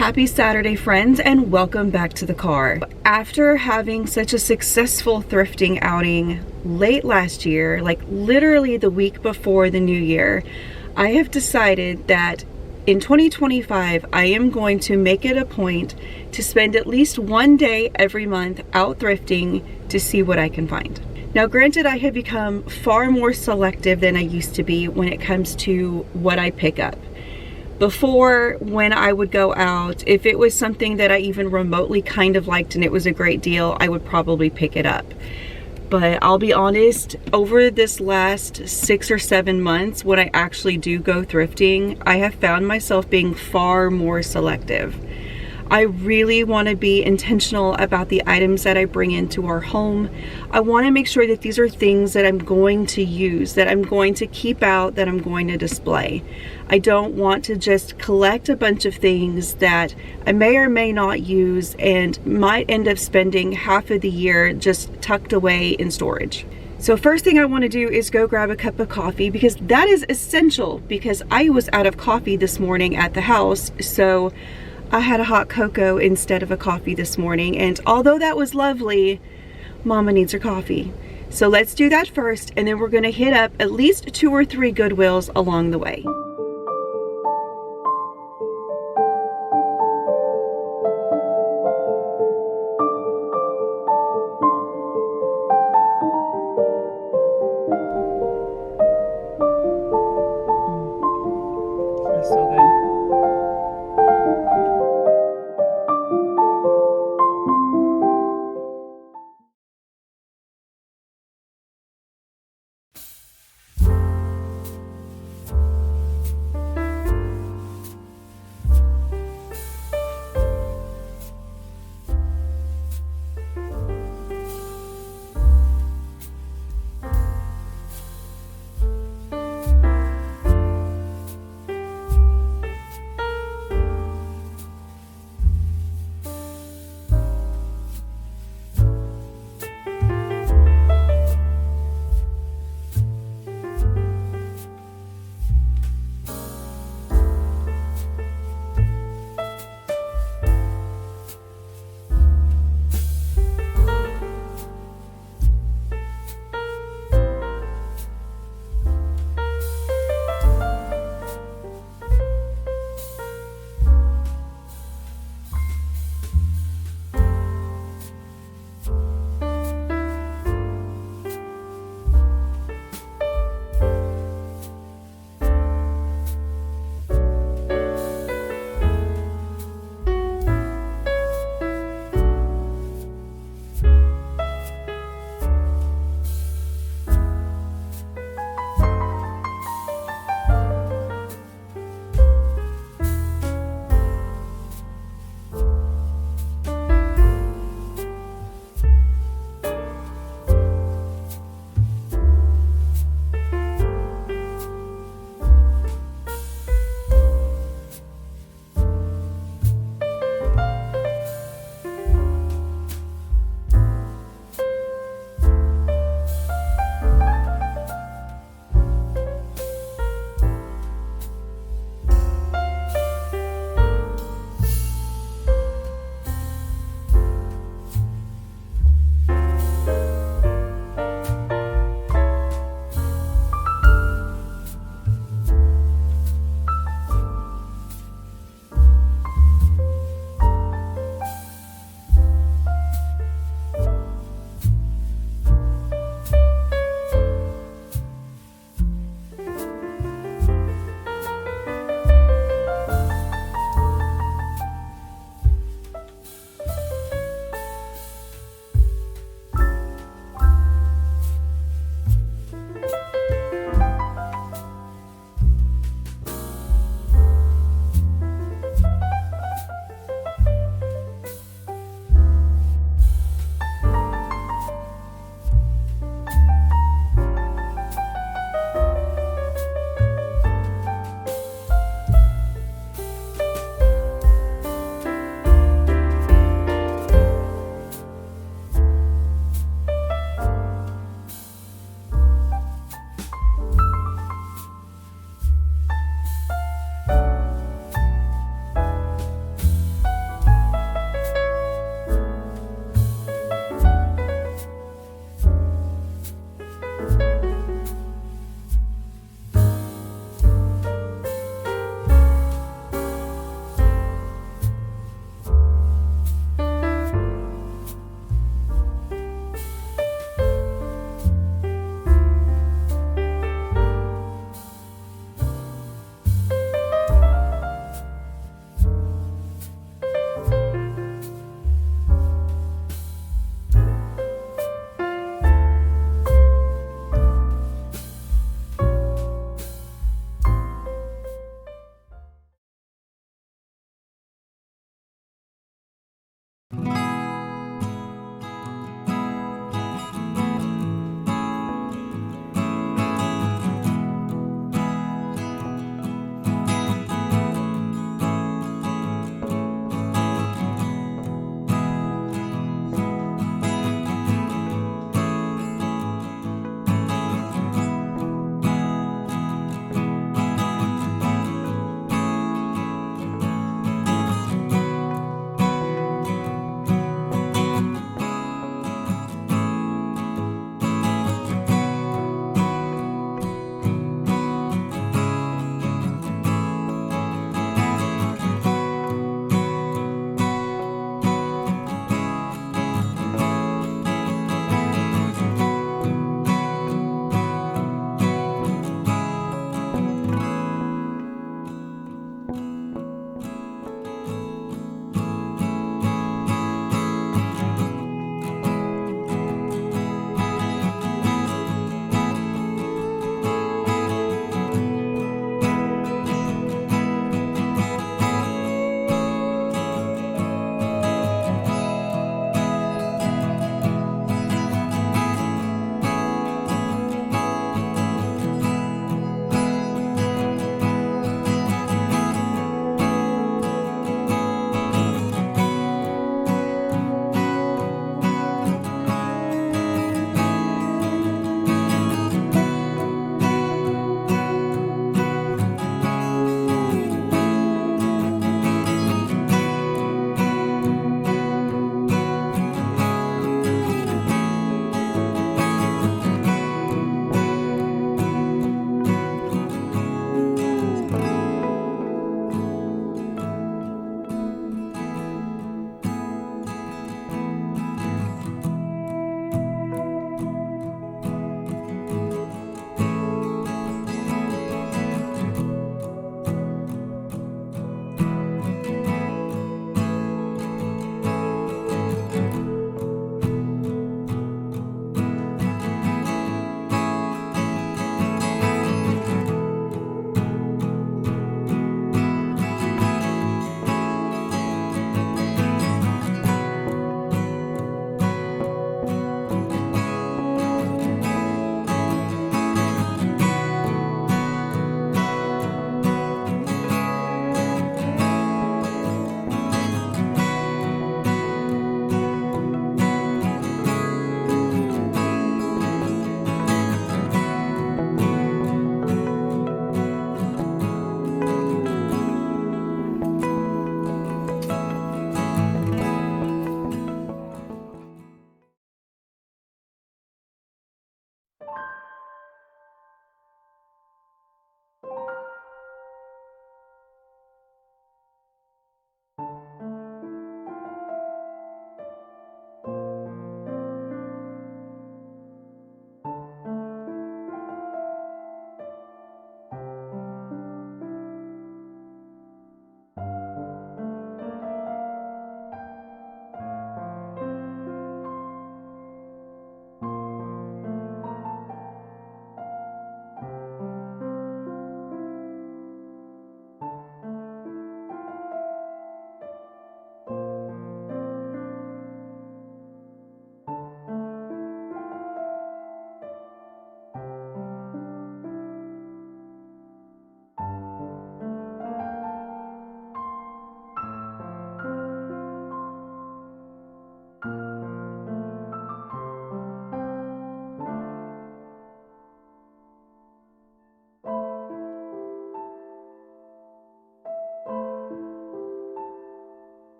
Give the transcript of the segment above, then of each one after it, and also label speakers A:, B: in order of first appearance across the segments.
A: Happy Saturday, friends, and welcome back to the car. After having such a successful thrifting outing late last year, like literally the week before the new year, I have decided that in 2025, I am going to make it a point to spend at least one day every month out thrifting to see what I can find. Now, granted, I have become far more selective than I used to be when it comes to what I pick up. Before, when I would go out, if it was something that I even remotely kind of liked and it was a great deal, I would probably pick it up. But I'll be honest, over this last 6 or 7 months, when I actually do go thrifting, I have found myself being far more selective. I really want to be intentional about the items that I bring into our home. I want to make sure that these are things that I'm going to use, that I'm going to keep out, that I'm going to display. I don't want to just collect a bunch of things that I may or may not use and might end up spending half of the year just tucked away in storage. So first thing I want to do is go grab a cup of coffee, because that is essential, because I was out of coffee this morning at the house. So I had a hot cocoa instead of a coffee this morning, and although that was lovely, Mama needs her coffee. So let's do that first, and then we're gonna hit up at least 2 or 3 Goodwills along the way. That's so good.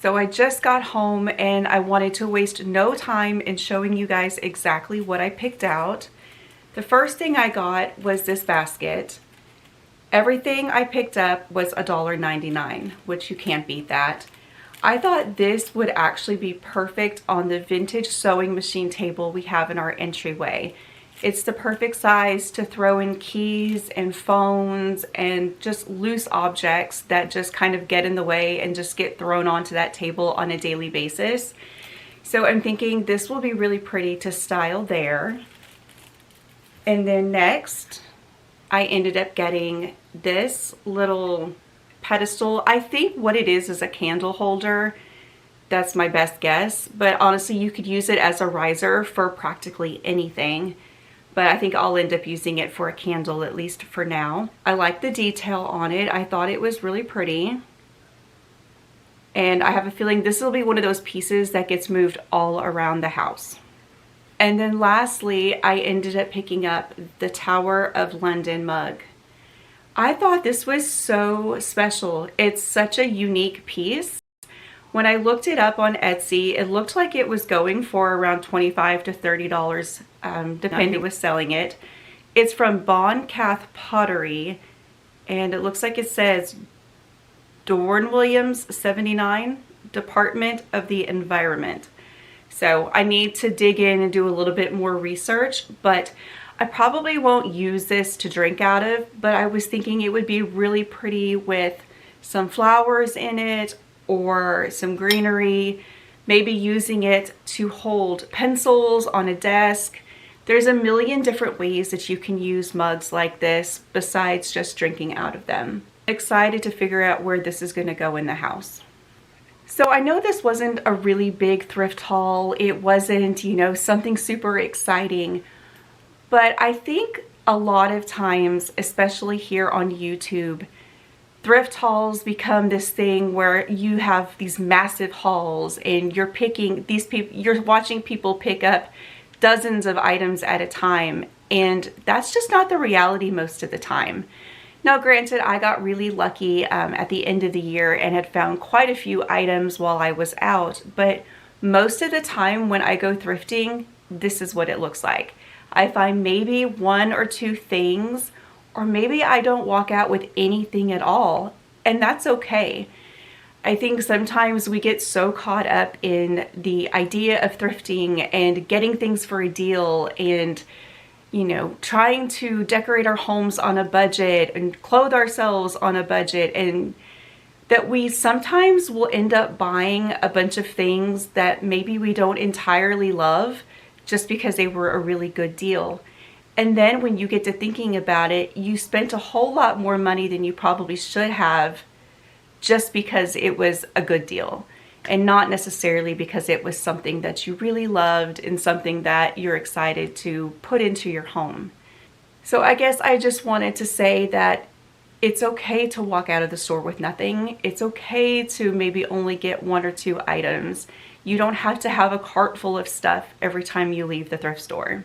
A: So I just got home and I wanted to waste no time in showing you guys exactly what I picked out. The first thing I got was this basket. Everything I picked up was $1.99, which you can't beat that. I thought this would actually be perfect on the vintage sewing machine table we have in our entryway. It's the perfect size to throw in keys and phones and just loose objects that just kind of get in the way and just get thrown onto that table on a daily basis. So I'm thinking this will be really pretty to style there. And then next, I ended up getting this little pedestal. I think what it is a candle holder. That's my best guess. But honestly, you could use it as a riser for practically anything. But I think I'll end up using it for a candle, at least for now. I like the detail on it. I thought it was really pretty. And I have a feeling this will be one of those pieces that gets moved all around the house. And then lastly, I ended up picking up the Tower of London mug. I thought this was so special. It's such a unique piece. When I looked it up on Etsy, it looked like it was going for around $25 to $30, depending who was selling it. It's from Bon Cath Pottery, and it looks like it says Dorn Williams 79, Department of the Environment. So I need to dig in and do a little bit more research, but I probably won't use this to drink out of, but I was thinking it would be really pretty with some flowers in it or some greenery, maybe using it to hold pencils on a desk. There's a million different ways that you can use mugs like this besides just drinking out of them. I'm excited to figure out where this is going to go in the house. So I know this wasn't a really big thrift haul. It wasn't, you know, something super exciting, but I think a lot of times, especially here on YouTube, thrift hauls become this thing where you have these massive hauls and you're picking these people, you're watching people pick up dozens of items at a time, and that's just not the reality most of the time. Now granted, I got really lucky at the end of the year and had found quite a few items while I was out, but most of the time when I go thrifting, this is what it looks like. I find maybe one or two things, or maybe I don't walk out with anything at all, and that's okay. I think sometimes we get so caught up in the idea of thrifting and getting things for a deal and, you know, trying to decorate our homes on a budget and clothe ourselves on a budget, and that we sometimes will end up buying a bunch of things that maybe we don't entirely love just because they were a really good deal. And then when you get to thinking about it, you spent a whole lot more money than you probably should have just because it was a good deal, and not necessarily because it was something that you really loved and something that you're excited to put into your home. So I guess I just wanted to say that it's okay to walk out of the store with nothing. It's okay to maybe only get one or two items. You don't have to have a cart full of stuff every time you leave the thrift store.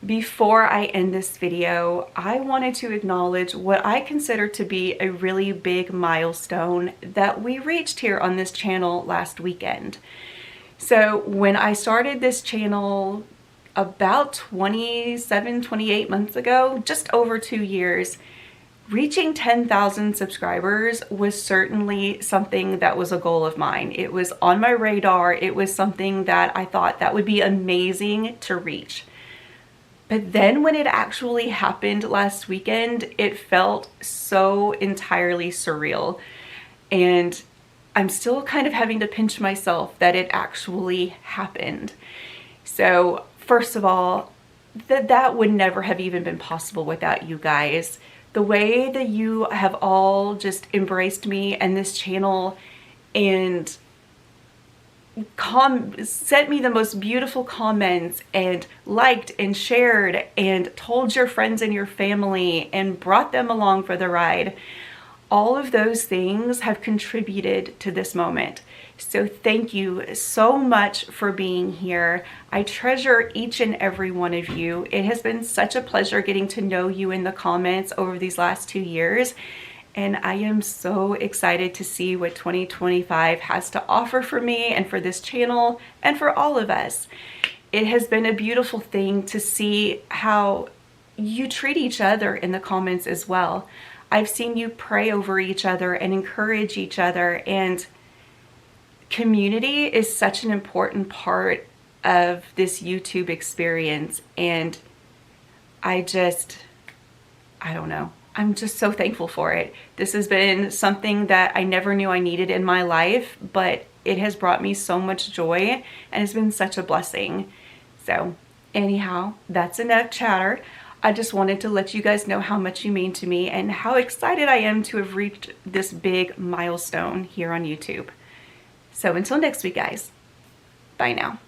A: Before I end this video, I wanted to acknowledge what I consider to be a really big milestone that we reached here on this channel last weekend. So when I started this channel about 28 months ago, just over 2 years, reaching 10,000 subscribers was certainly something that was a goal of mine. It was on my radar. It was something that I thought that would be amazing to reach. But then when it actually happened last weekend, it felt so entirely surreal. And I'm still kind of having to pinch myself that it actually happened. So first of all, that would never have even been possible without you guys. The way that you have all just embraced me and this channel and sent me the most beautiful comments and liked and shared and told your friends and your family and brought them along for the ride. All of those things have contributed to this moment. So thank you so much for being here. I treasure each and every one of you. It has been such a pleasure getting to know you in the comments over these last 2 years. And I am so excited to see what 2025 has to offer for me and for this channel and for all of us. It has been a beautiful thing to see how you treat each other in the comments as well. I've seen you pray over each other and encourage each other, and community is such an important part of this YouTube experience. And I don't know. I'm just so thankful for it. This has been something that I never knew I needed in my life, but it has brought me so much joy and it's been such a blessing. So anyhow, that's enough chatter. I just wanted to let you guys know how much you mean to me and how excited I am to have reached this big milestone here on YouTube. So until next week, guys, bye now.